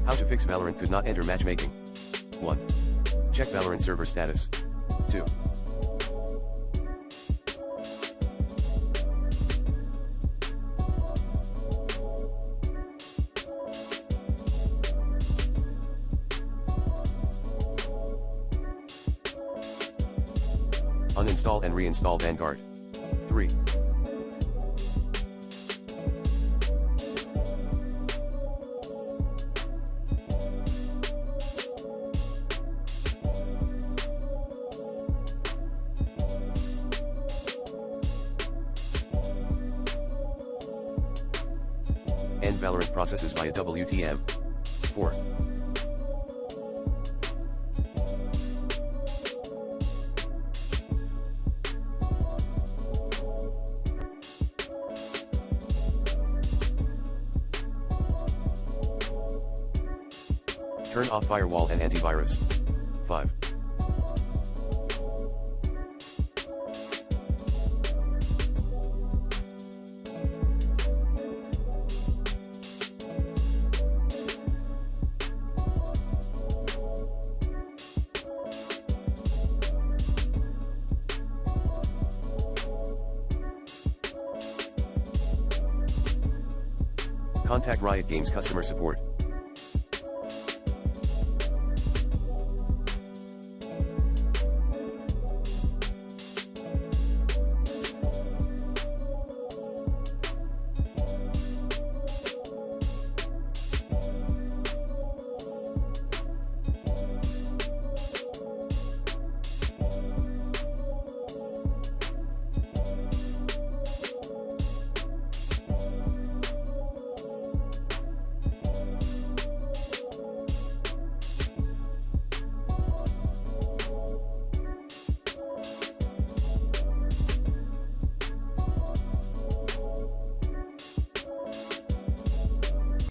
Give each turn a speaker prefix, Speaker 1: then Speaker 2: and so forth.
Speaker 1: How to fix Valorant could not enter matchmaking. 1. Check Valorant server status. 2. Uninstall and reinstall Vanguard. 3. End Valorant processes via WTM. 4. Turn off firewall and antivirus. 5. Contact Riot Games customer support.